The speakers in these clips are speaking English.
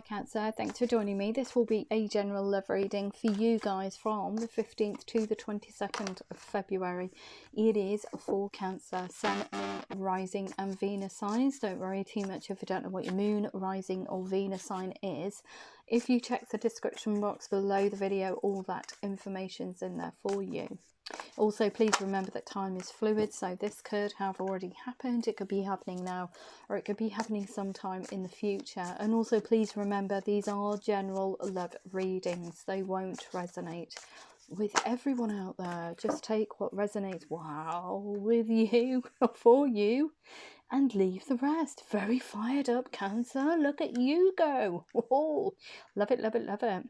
Cancer, thanks for joining me. This will be a general love reading for you guys from the 15th to the 22nd of February. It is for Cancer, Sun, Moon, Rising and Venus signs. Don't worry too much if you don't know what your Moon, Rising or Venus sign is. If you check the description box below the video, all that information's in there for you. Also, please remember that time is fluid, so this could have already happened, it could be happening now, or it could be happening sometime in the future. And also please remember, these are general love readings. They won't resonate with everyone out there. Just take what resonates, wow, with you or for you, and leave the rest. Very fired up, Cancer. Look at you go. Oh, love it, love it, love it.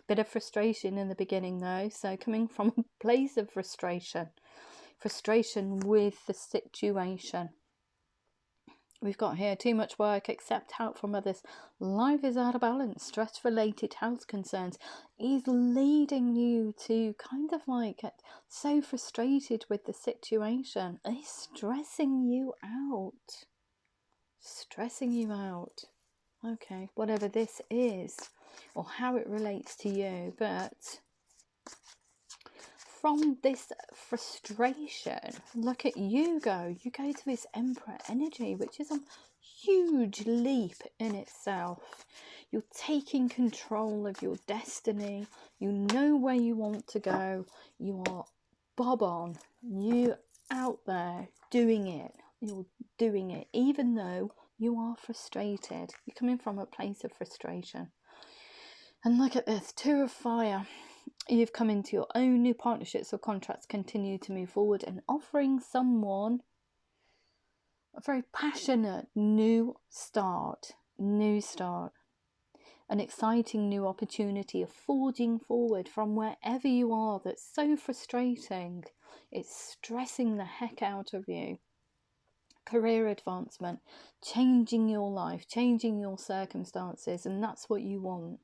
Bit of frustration in the beginning though, so coming from a place of frustration with the situation. We've got here too much work, accept help from others, life is out of balance, stress related health concerns is leading you to kind of like get so frustrated with the situation. It's stressing you out. Okay, whatever this is or how it relates to you, but from this frustration, look at you go to this Emperor energy, which is a huge leap in itself. You're taking control of your destiny, you know where you want to go, you are bob on, you out there doing it, you're doing it even though you are frustrated. You're coming from a place of frustration. And look at this, Two of Fire. You've come into your own. New partnerships or contracts continue to move forward and offering someone a very passionate new start, an exciting new opportunity of forging forward from wherever you are that's so frustrating. It's stressing the heck out of you. Career advancement, changing your life, changing your circumstances, and that's what you want.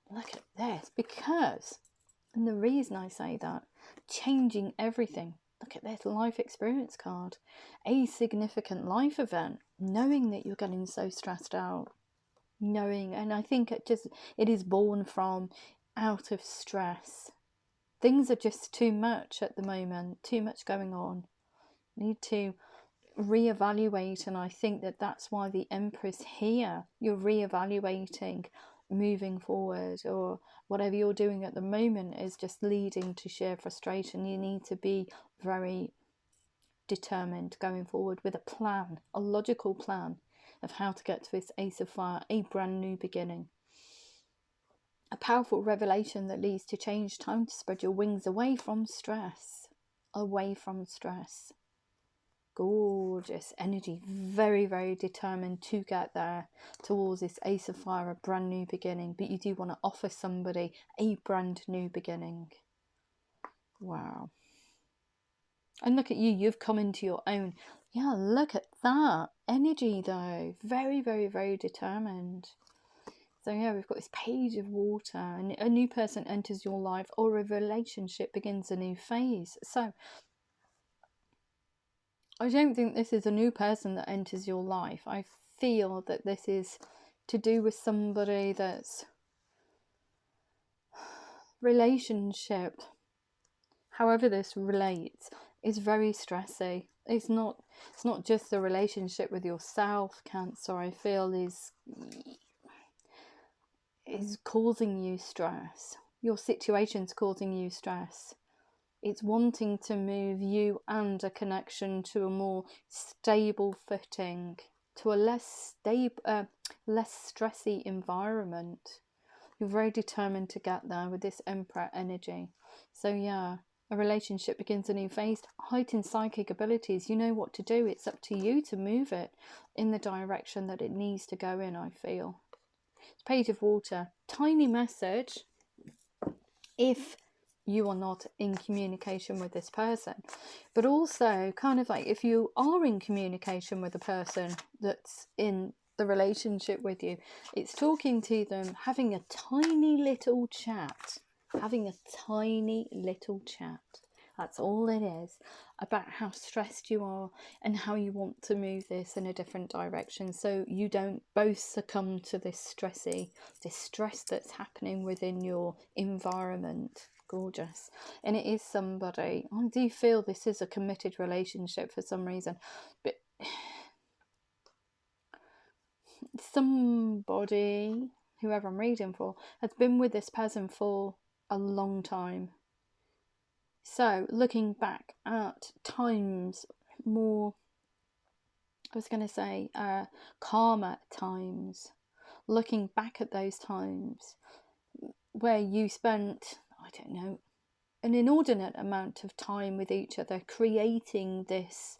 Look at this, because, and the reason I say that, changing everything. Look at this life experience card, a significant life event, knowing that you're getting so stressed out, and I think it is born from out of stress. Things are just too much at the moment, too much going on. Need to reevaluate, and I think that's why the Empress here. You're reevaluating, moving forward, or whatever you're doing at the moment is just leading to sheer frustration. You need to be very determined going forward with a plan, a logical plan of how to get to this Ace of Fire, a brand new beginning, a powerful revelation that leads to change. Time to spread your wings away from stress. Gorgeous energy, very, very determined to get there towards this Ace of Fire, a brand new beginning, but you do want to offer somebody a brand new beginning. Wow. And look at you, you've come into your own. Yeah, look at that energy though, very, very, very determined. So yeah, we've got this Page of Water, and a new person enters your life, or a relationship begins a new phase. So I don't think this is a new person that enters your life. I feel that this is to do with somebody that's relationship, however this relates, is very stressy. It's not just the relationship with yourself, Cancer, I feel is causing you stress. Your situation's causing you stress. It's wanting to move you and a connection to a more stable footing, to a less stressy environment. You're very determined to get there with this Emperor energy. So yeah, a relationship begins a new phase. Heightened psychic abilities. You know what to do. It's up to you to move it in the direction that it needs to go in, I feel. It's Page of Water. Tiny message. If you are not in communication with this person, but also kind of like if you are in communication with the person that's in the relationship with you, it's talking to them, having a tiny little chat, That's all it is, about how stressed you are and how you want to move this in a different direction, so you don't both succumb to this stress that's happening within your environment. Gorgeous. And it is somebody, I do feel this is a committed relationship for some reason, but somebody, whoever I'm reading for, has been with this person for a long time. So looking back at times more, I was going to say calmer times, looking back at those times where you spent, I don't know, an inordinate amount of time with each other, creating this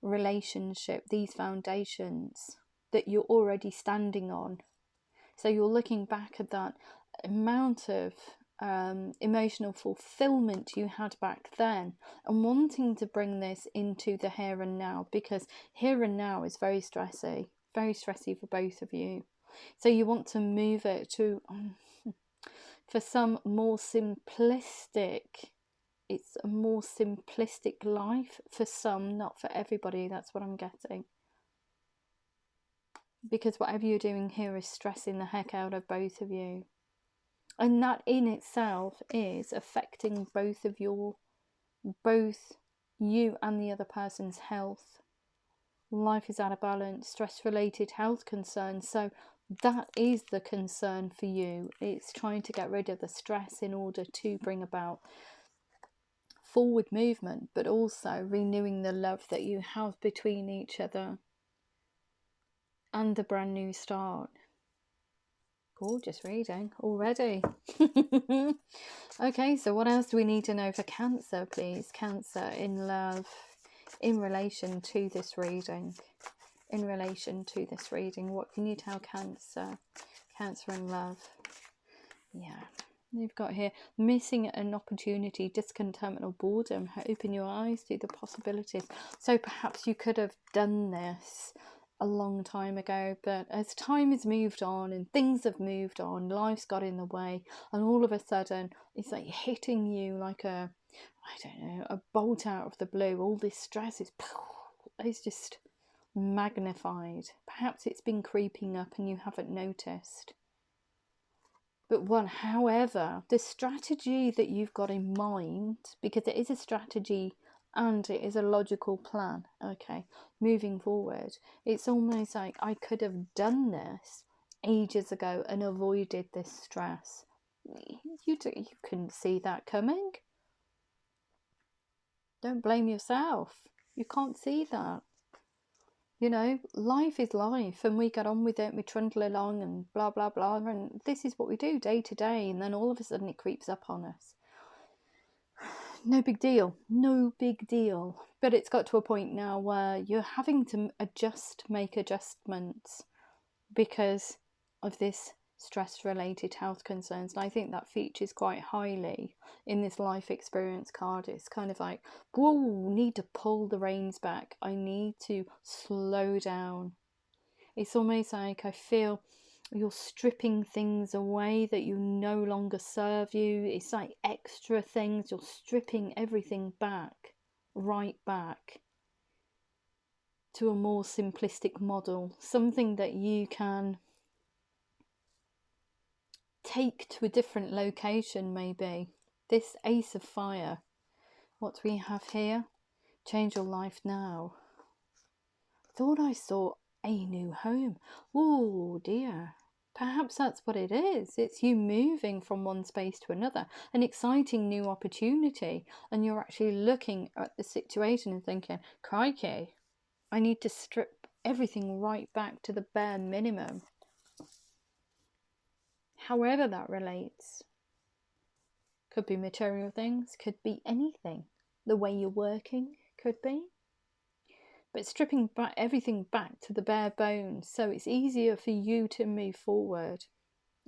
relationship, these foundations that you're already standing on. So you're looking back at that amount of emotional fulfillment you had back then and wanting to bring this into the here and now, because here and now is very stressy for both of you. So you want to move it to, for some, more simplistic. It's a more simplistic life for some, not for everybody. That's what I'm getting. Because whatever you're doing here is stressing the heck out of both of you. And that in itself is affecting both you and the other person's health. Life is out of balance, stress-related health concerns. So that is the concern for you. It's trying to get rid of the stress in order to bring about forward movement, but also renewing the love that you have between each other and a brand new start. Gorgeous reading already. Okay, so what else do we need to know for Cancer, please? Cancer in love, in relation to this reading. In relation to this reading, what can you tell Cancer? Cancer in love. Yeah. You've got here, missing an opportunity, discontentment or boredom. Open your eyes to the possibilities. So perhaps you could have done this a long time ago, but as time has moved on and things have moved on, life's got in the way, and all of a sudden it's like hitting you like a, I don't know, a bolt out of the blue. All this stress is just magnified. Perhaps it's been creeping up and you haven't noticed. But however, the strategy that you've got in mind, because it is a strategy and it is a logical plan, okay, moving forward, it's almost like I could have done this ages ago and avoided this stress. You couldn't see that coming. Don't blame yourself. You can't see that. You know, life is life, and we get on with it, we trundle along and blah, blah, blah, and this is what we do day to day, and then all of a sudden it creeps up on us. No big deal, no big deal. But it's got to a point now where you're having to make adjustments because of this stress-related health concerns. And I think that features quite highly in this life experience card. It's kind of like, whoa, need to pull the reins back. I need to slow down. It's almost like I feel you're stripping things away that you no longer serve you. It's like extra things. You're stripping everything back, right back to a more simplistic model. Something that you can take to a different location, maybe. This Ace of Fire. What do we have here? Change your life now. Thought I saw a new home. Oh dear. Perhaps that's what it is. It's you moving from one space to another, an exciting new opportunity, and you're actually looking at the situation and thinking, crikey, I need to strip everything right back to the bare minimum. However that relates. Could be material things, could be anything. The way you're working could be. But stripping back everything back to the bare bones, so it's easier for you to move forward.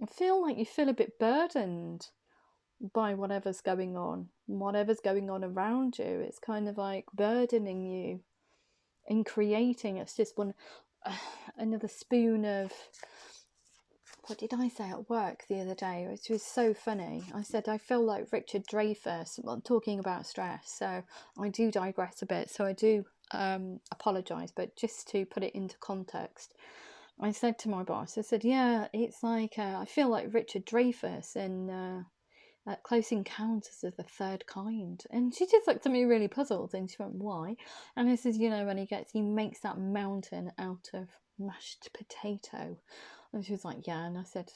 I feel like you feel a bit burdened by whatever's going on around you. It's kind of like burdening you and creating. It's just another spoon of what did I say at work the other day? It was so funny. I said, I feel like Richard Dreyfuss. I'm talking about stress, so I do digress a bit. So I do apologise, but just to put it into context, I said to my boss, I said, yeah, it's like, I feel like Richard Dreyfuss in Close Encounters of the Third Kind. And she just looked at me really puzzled, and she went, why? And I said, you know, when he makes that mountain out of mashed potato. And she was like, yeah. And I said,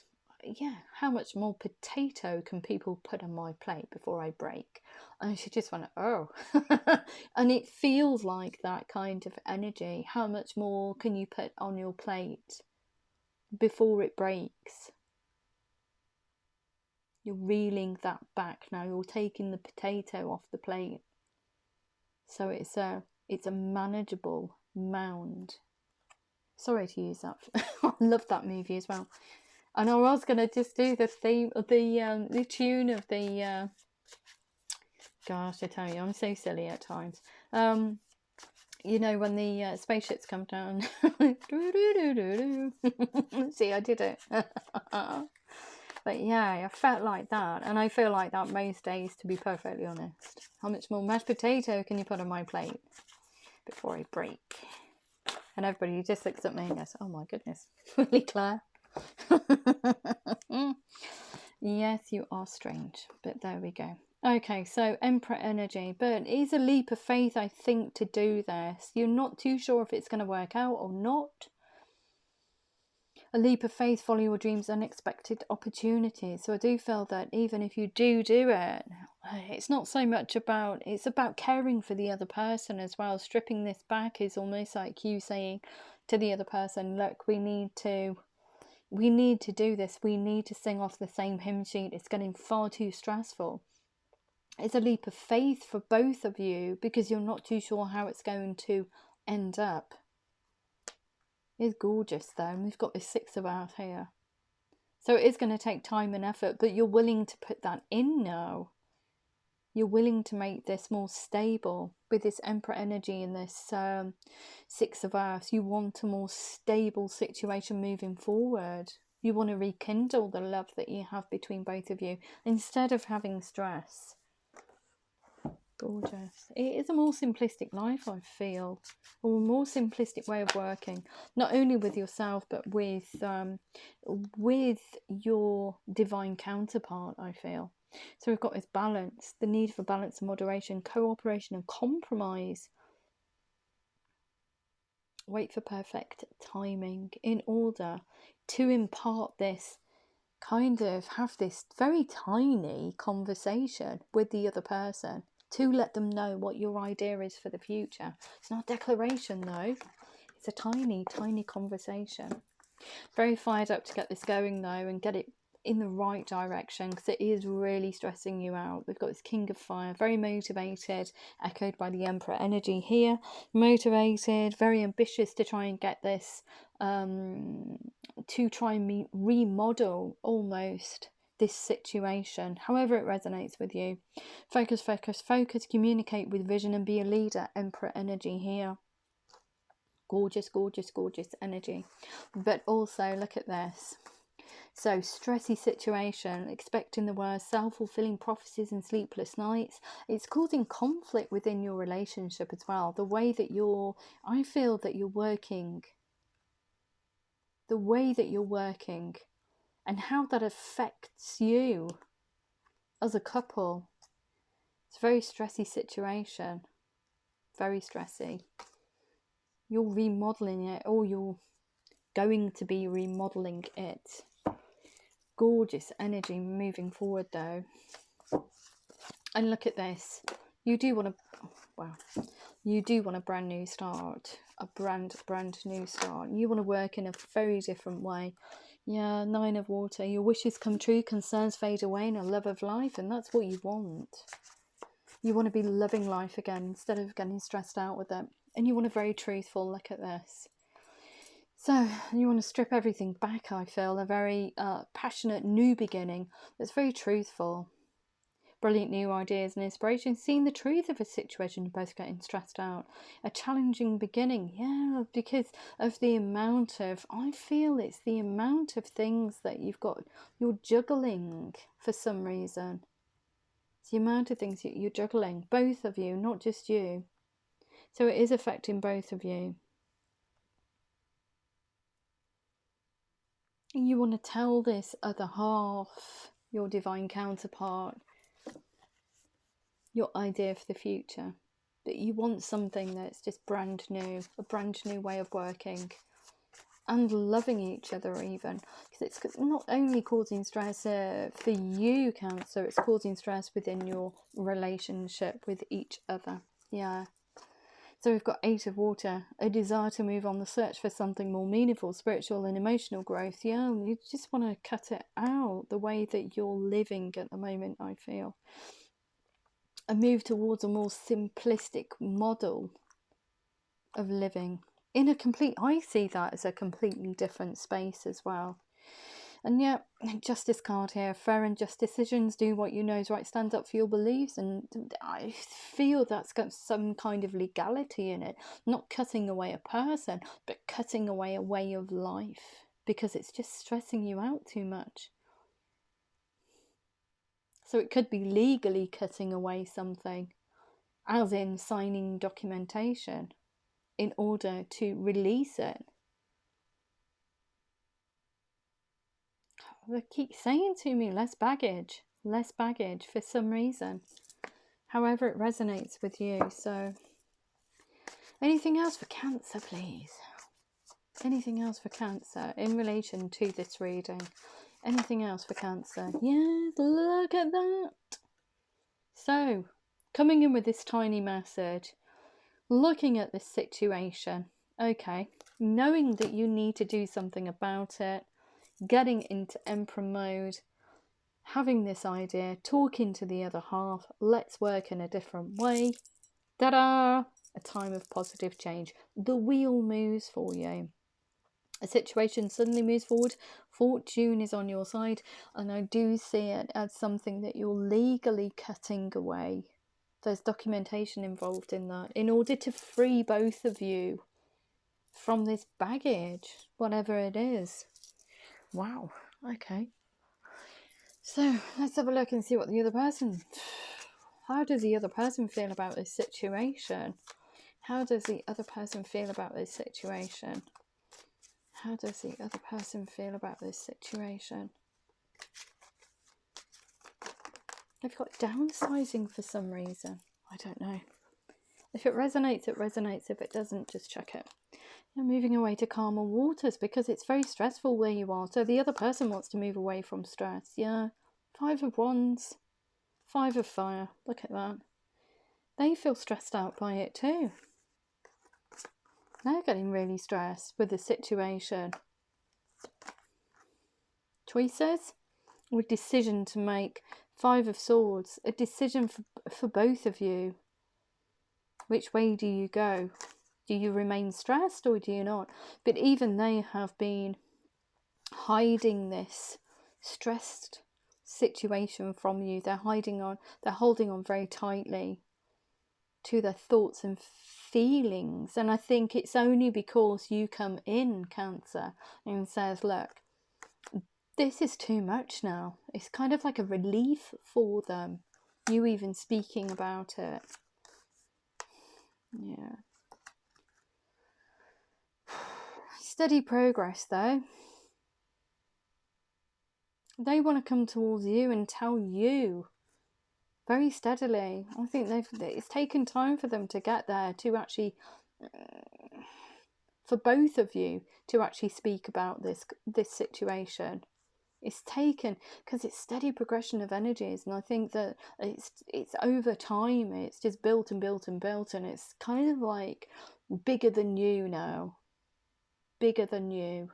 yeah, how much more potato can people put on my plate before I break? And she just went, oh. And it feels like that kind of energy. How much more can you put on your plate before it breaks? You're reeling that back now. You're taking the potato off the plate. So it's a manageable mound. Sorry to use that. I love that movie as well. And I was gonna just do the theme of the tune of the. Gosh, I tell you, I'm so silly at times. You know, when the spaceships come down. See, I did it. But yeah, I felt like that, and I feel like that most days, to be perfectly honest. How much more mashed potato can you put on my plate before I break? And everybody just looks at me and goes, oh my goodness, really, Claire? Yes, you are strange, but there we go. Okay, so Emperor energy, but it is a leap of faith, I think, to do this. You're not too sure if it's going to work out or not. A leap of faith, follow your dreams, unexpected opportunities. So I do feel that even if you do it, it's not so much about, it's about caring for the other person as well. Stripping this back is almost like you saying to the other person, look, we need to do this. We need to sing off the same hymn sheet. It's getting far too stressful. It's a leap of faith for both of you because you're not too sure how it's going to end up. It's gorgeous though, and we've got this Six of Hearts here. So it is going to take time and effort, but you're willing to put that in now. You're willing to make this more stable with this Emperor energy and this Six of Hearts. You want a more stable situation moving forward. You want to rekindle the love that you have between both of you instead of having stress. Gorgeous. It is a more simplistic life, I feel, or a more simplistic way of working, not only with yourself but with your divine counterpart, I feel. So we've got this balance, the need for balance and moderation, cooperation and compromise. Wait for perfect timing in order to impart this, kind of have this very tiny conversation with the other person, to let them know what your idea is for the future. It's not a declaration though, it's a tiny, tiny conversation. Very fired up to get this going though, and get it in the right direction, because it is really stressing you out. We've got this King of Fire, very motivated, echoed by the Emperor energy here. Motivated, very ambitious to try and get this, to try and remodel almost this situation, however it resonates with you. Focus, focus, focus, communicate with vision and be a leader. Emperor energy here. Gorgeous, gorgeous, gorgeous energy. But also, look at this. So, stressy situation, expecting the worst, self-fulfilling prophecies and sleepless nights. It's causing conflict within your relationship as well. The way that I feel that you're working, the way that you're working, and how that affects you as a couple. It's a very stressy situation. Very stressy. You're remodeling it, or you're going to be remodeling it. Gorgeous energy moving forward though. And look at this. You do want a brand new start. A brand new start. You want to work in a very different way. Yeah, Nine of Water. Your wishes come true, concerns fade away, and a love of life, and that's what you want. You want to be loving life again instead of getting stressed out with it. And you want to very truthful. Look at this. So you want to strip everything back, I feel. A very passionate new beginning that's very truthful. brilliant new ideas and inspiration, seeing the truth of a situation, you're both getting stressed out. A challenging beginning, yeah, because of the amount of, I feel it's the amount of things that you're juggling for some reason. It's the amount of things that you're juggling, both of you, not just you. So it is affecting both of you. And you want to tell this other half, your divine counterpart, your idea for the future, that you want something that's just brand new, a brand new way of working and loving each other even, because it's not only causing stress for you, Cancer, it's causing stress within your relationship with each other. Yeah. So we've got 8 of Water, a desire to move on, the search for something more meaningful, spiritual and emotional growth. Yeah, you just want to cut it out the way that you're living at the moment, I feel. A move towards a more simplistic model of living. I see that as a completely different space as well. And yet, Justice card here, fair and just decisions, do what you know is right, stand up for your beliefs, and I feel that's got some kind of legality in it, not cutting away a person, but cutting away a way of life, because it's just stressing you out too much. So it could be legally cutting away something, as in signing documentation in order to release it. They keep saying to me, less baggage for some reason. However it resonates with you. So anything else for Cancer, please? Anything else for Cancer in relation to this reading? Anything else for Cancer? Yes, look at that. So, coming in with this tiny message, looking at this situation, okay, knowing that you need to do something about it, getting into Emperor mode, having this idea, talking to the other half, let's work in a different way. Ta-da! A time of positive change. The wheel moves for you. A situation suddenly moves forward. Fortune is on your side, and I do see it as something that you're legally cutting away. There's documentation involved in that in order to free both of you from this baggage, whatever it is. Wow, okay. So let's have a look and see what the other person, how does the other person feel about this situation? How does the other person feel about this situation? How does the other person feel about this situation? They've got downsizing for some reason. I don't know. If it resonates, it resonates. If it doesn't, just check it. You're moving away to calmer waters because it's very stressful where you are. So the other person wants to move away from stress. Yeah. 5 of Wands. 5 of Fire. Look at that. They feel stressed out by it too. They're getting really stressed with the situation. Choices or a decision to make. 5 of Swords. A decision for both of you. Which way do you go? Do you remain stressed or do you not? But even they have been hiding this stressed situation from you. They're holding on very tightly to their thoughts and feelings. And I think it's only because you come in, Cancer, and says, look, this is too much now. It's kind of like a relief for them. You even speaking about it. Yeah. Steady progress though. They want to come towards you and tell you very steadily. I think it's taken time for them to get there, to actually, for both of you to actually speak about this situation. It's taken, because it's steady progression of energies, and I think that it's over time. It's just built and built and built, and it's kind of like bigger than you now. Bigger than you.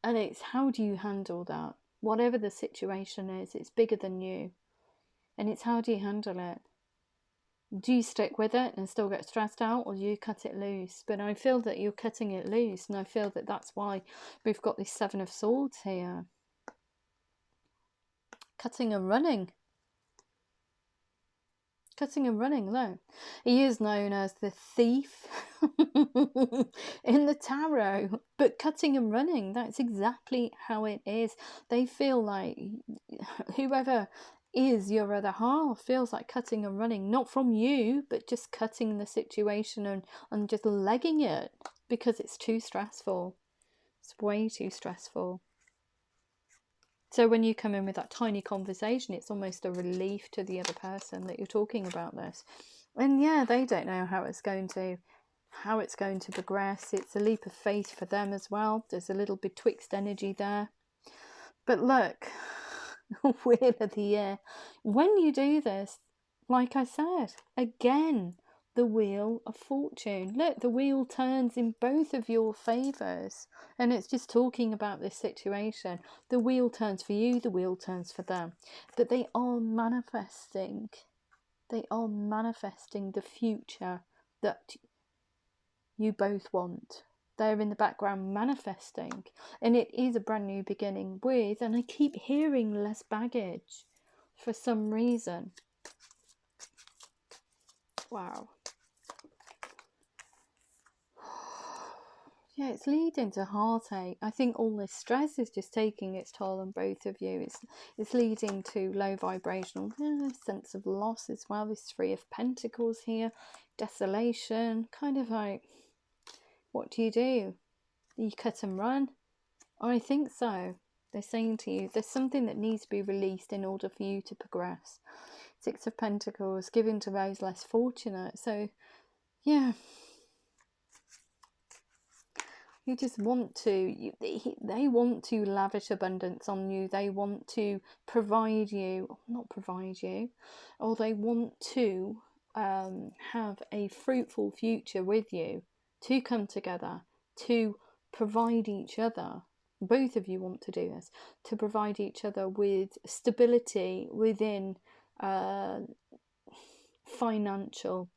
And it's how do you handle that? Whatever the situation is, it's bigger than you. And it's how do you handle it? Do you stick with it and still get stressed out, or do you cut it loose? But I feel that you're cutting it loose, and I feel that that's why we've got this 7 of Swords here. Cutting and running. Cutting and running, no. He is known as the thief in the tarot, but cutting and running, that's exactly how it is. They feel like whoever is your other half feels like cutting and running, not from you, but just cutting the situation and just legging it because it's too stressful. It's way too stressful. So when you come in with that tiny conversation, it's almost a relief to the other person that you're talking about this. And yeah, they don't know how it's going to progress. It's a leap of faith for them as well. There's a little betwixt energy there. But look, Wheel of the Year. When you do this, like I said, again, the Wheel of Fortune. Look, the wheel turns in both of your favours. And it's just talking about this situation. The wheel turns for you, the wheel turns for them. But they are manifesting. They are manifesting the future that you both want. They're in the background manifesting. And it is a brand new beginning with, and I keep hearing, less baggage for some reason. Wow. Yeah, it's leading to heartache. I think all this stress is just taking its toll on both of you. It's leading to low vibrational sense of loss as well. This Three of Pentacles here, desolation, kind of like, what do? Do you cut and run? I think so. They're saying to you, there's something that needs to be released in order for you to progress. Six of Pentacles, giving to those less fortunate. So, yeah. You just want to, they want to lavish abundance on you. They want to provide you, not provide you, or they want to have a fruitful future with you, to come together, to provide each other. Both of you want to do this, to provide each other with stability within financial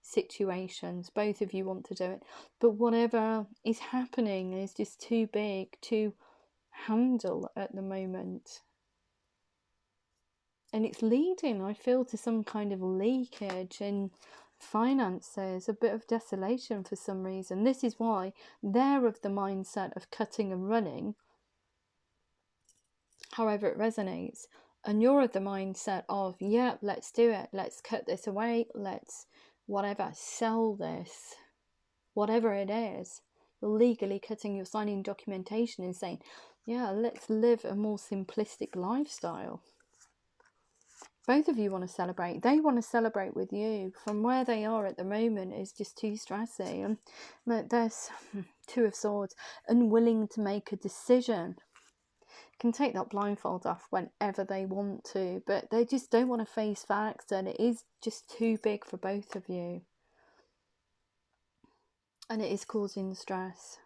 situations. Both of you want to do it, but whatever is happening is just too big to handle at the moment, and it's leading, I feel, to some kind of leakage in finances, a bit of desolation for some reason. This is why they're of the mindset of cutting and running, however it resonates, and you're of the mindset of, yeah, let's do it, let's cut this away, let's whatever, sell this, whatever it is. You're legally cutting, you're signing documentation and saying, yeah, let's live a more simplistic lifestyle. Both of you want to celebrate. They want to celebrate with you. From where they are at the moment is just too stressy. And there's Two of Swords, unwilling to make a decision. Can take that blindfold off whenever they want to, but they just don't want to face facts, and it is just too big for both of you. And it is causing stress.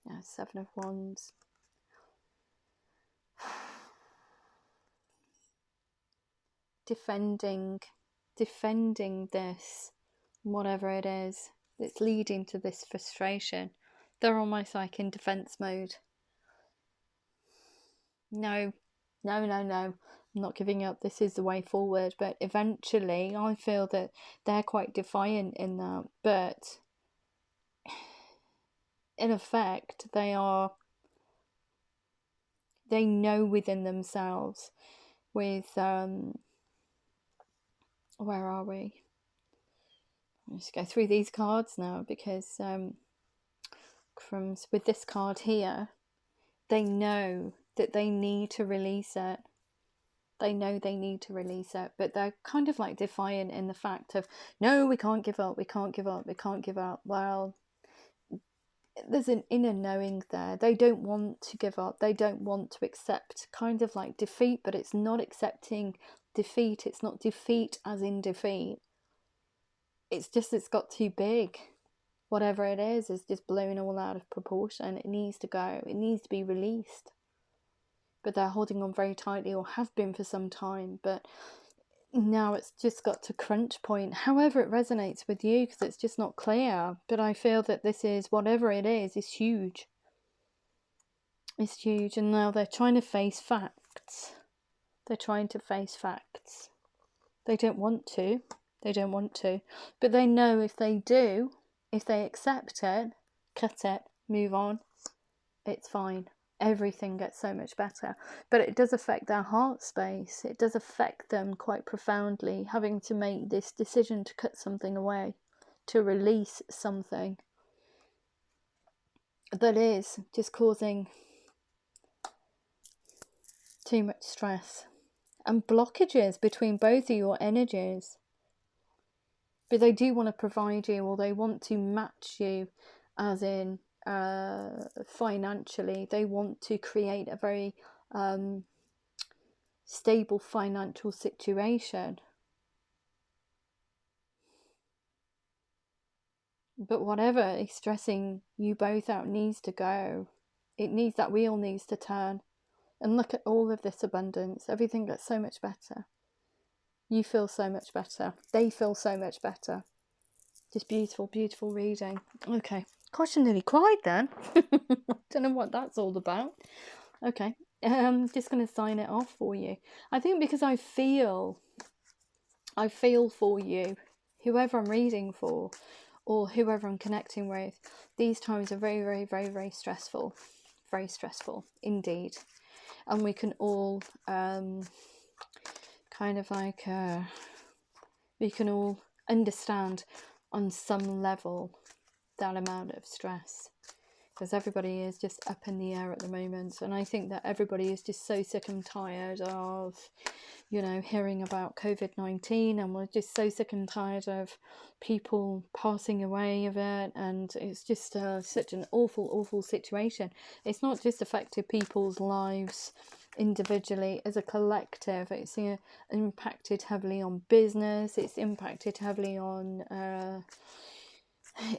Yeah, Seven of Wands. Defending this, whatever it is, that's leading to this frustration. They're almost like in defense mode. No, I'm not giving up. This is the way forward. But eventually, I feel that they're quite defiant in that. But in effect, they know within themselves with, where are we? Let's go through these cards now, because with this card here, they know that they need to release it. They know they need to release it, but they're kind of like defiant in the fact of, no, we can't give up, we can't give up, we can't give up. Well, there's an inner knowing there. They don't want to give up. They don't want to accept kind of like defeat, but it's not accepting defeat. It's not defeat as in defeat. It's just, it's got too big. Whatever it is just blown all out of proportion. It needs to go. It needs to be released. But they're holding on very tightly, or have been for some time. But now it's just got to crunch point. However it resonates with you, because it's just not clear. But I feel that this is, whatever it is huge. It's huge. And now they're trying to face facts. They're trying to face facts. They don't want to. They don't want to. But they know if they do, if they accept it, cut it, move on, it's fine. Everything gets so much better. But it does affect their heart space. It does affect them quite profoundly, having to make this decision to cut something away, to release something that is just causing too much stress and blockages between both of your energies. But they do want to provide you, or they want to match you, as in financially. They want to create a very stable financial situation. But whatever is stressing you both out needs to go. It needs, that wheel needs to turn. And look at all of this abundance. Everything gets so much better. You feel so much better. They feel so much better. Just beautiful, beautiful reading. Okay. Gosh, I nearly cried then. Don't know what that's all about. Okay. Just going to sign it off for you. I think because I feel for you, whoever I'm reading for, or whoever I'm connecting with. These times are very, very, very, very stressful. Very stressful indeed. And we can all kind of like, we can all understand on some level that amount of stress, because everybody is just up in the air at the moment. And I think that everybody is just so sick and tired of, you know, hearing about COVID-19, and we're just so sick and tired of people passing away of it. And it's just such an awful, awful situation. It's not just affected people's lives individually, as a collective. It's impacted heavily on business. It's impacted heavily on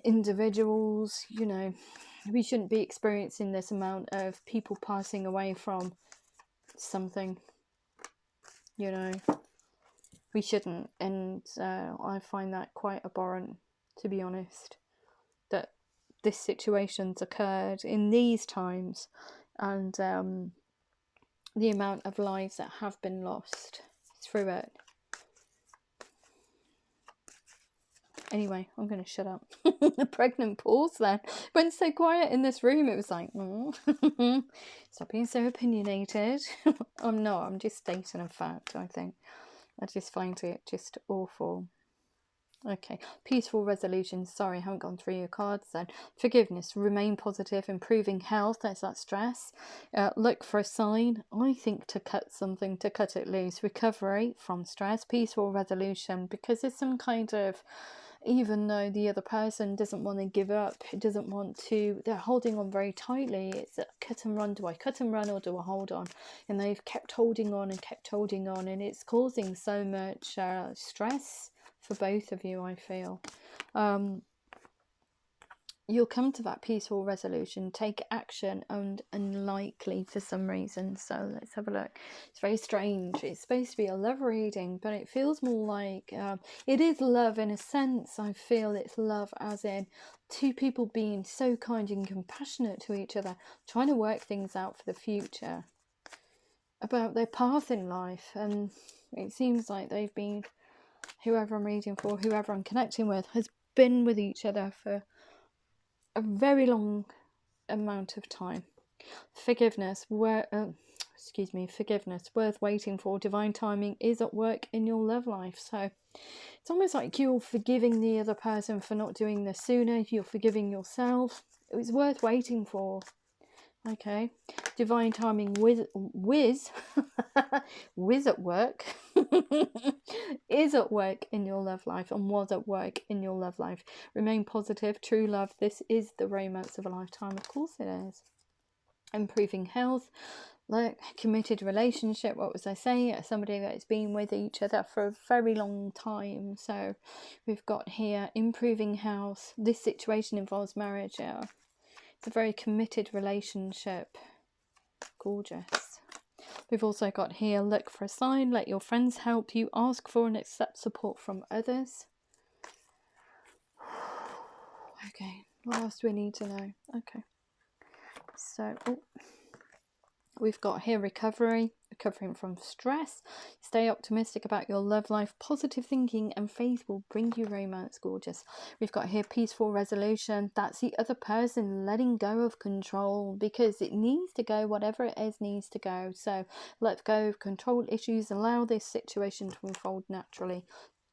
individuals. You know, we shouldn't be experiencing this amount of people passing away from something. You know, we shouldn't. And I find that quite abhorrent, to be honest, that this situation's occurred in these times, and the amount of lives that have been lost through it. Anyway, I'm going to shut up. The pregnant pause then. Went so quiet in this room, it was like, stop being so opinionated. I'm not, I'm just stating a fact, I think. I just find it just awful. Okay, peaceful resolution. Sorry, I haven't gone through your cards then. Forgiveness, remain positive, improving health, there's that stress. Look for a sign, I think, to cut something, to cut it loose. Recovery from stress, peaceful resolution, because there's some kind of, even though the other person doesn't want to give up, doesn't want to, they're holding on very tightly. It's a cut and run. Do I cut and run, or do I hold on? And they've kept holding on and kept holding on, and it's causing so much stress for both of you, I feel. You'll come to that peaceful resolution, take action, and unlikely for some reason. So let's have a look. It's very strange. It's supposed to be a love reading, but it feels more like it is love in a sense. I feel it's love as in two people being so kind and compassionate to each other, trying to work things out for the future about their path in life. And it seems like they've been, whoever I'm reading for, whoever I'm connecting with, has been with each other for a very long amount of time. Forgiveness, forgiveness, worth waiting for. Divine timing is at work in your love life. So it's almost like you're forgiving the other person for not doing this sooner. You're forgiving yourself. It was worth waiting for. Okay, divine timing whiz at work is at work in your love life, and was at work in your love life. Remain positive, true love. This is the romance of a lifetime. Of course it is. Improving health, like committed relationship. What was I saying? Somebody that's been with each other for a very long time. So we've got here improving health. This situation involves marriage. Yeah. It's a very committed relationship. Gorgeous. We've also got here, look for a sign, let your friends help you, ask for and accept support from others. Okay, what else do we need to know? Okay, so we've got here recovery, recovering from stress. Stay optimistic about your love life. Positive thinking and faith will bring you romance. Gorgeous. We've got here peaceful resolution. That's the other person letting go of control, because it needs to go. Whatever it is needs to go. So let go of control issues. Allow this situation to unfold naturally.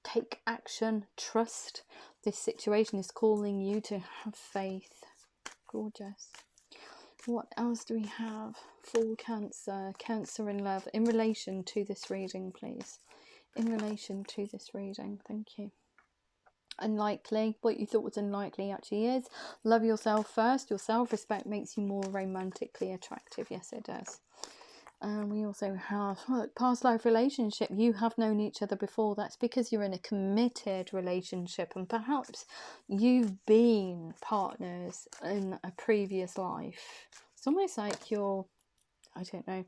Take action. Trust. This situation is calling you to have faith. Gorgeous. What else do we have for Cancer? Cancer in love. In relation to this reading, please. In relation to this reading. Thank you. Unlikely. What you thought was unlikely actually is. Love yourself first. Your self-respect makes you more romantically attractive. Yes, it does. And we also have past life relationship. You have known each other before. That's because you're in a committed relationship, and perhaps you've been partners in a previous life. It's almost like you're, I don't know,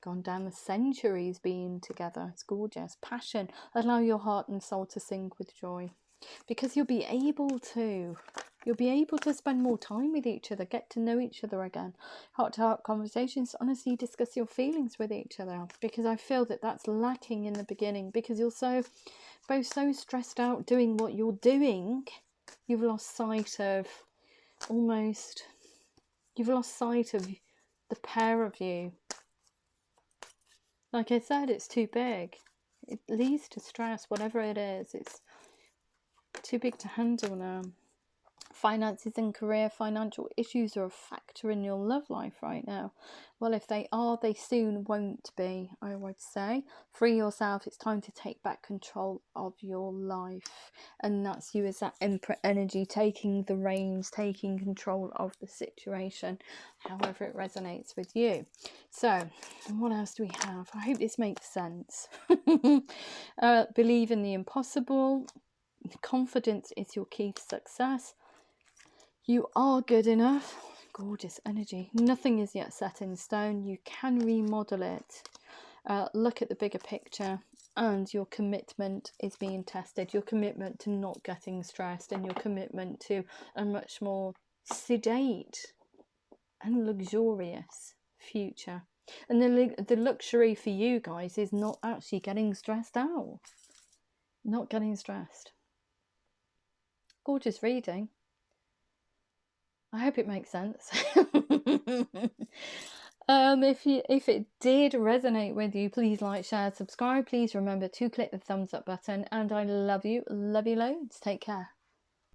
gone down the centuries being together. It's gorgeous. Passion. Allow your heart and soul to sing with joy, because you'll be able to spend more time with each other, get to know each other again. Heart-to-heart conversations, honestly discuss your feelings with each other, because I feel that that's lacking in the beginning, because you're both so stressed out doing what you're doing, you've lost sight of the pair of you. Like I said, it's too big. It leads to stress, whatever it is. It's too big to handle now. Finances and career. Financial issues are a factor in your love life right now. Well, if they are, they soon won't be, I would say. Free yourself. It's time to take back control of your life. And that's you as that Emperor energy, taking the reins, taking control of the situation, however it resonates with you. So, what else do we have? I hope this makes sense. Believe in the impossible. Confidence is your key to success. You are good enough. Gorgeous energy. Nothing is yet set in stone. You can remodel it. Look at the bigger picture, and your commitment is being tested. Your commitment to not getting stressed, and your commitment to a much more sedate and luxurious future. And the luxury for you guys is not actually getting stressed out. Not getting stressed. Gorgeous reading. I hope it makes sense. If it did resonate with you, please like, share, subscribe. Please remember to click the thumbs up button, and I love you loads. Take care.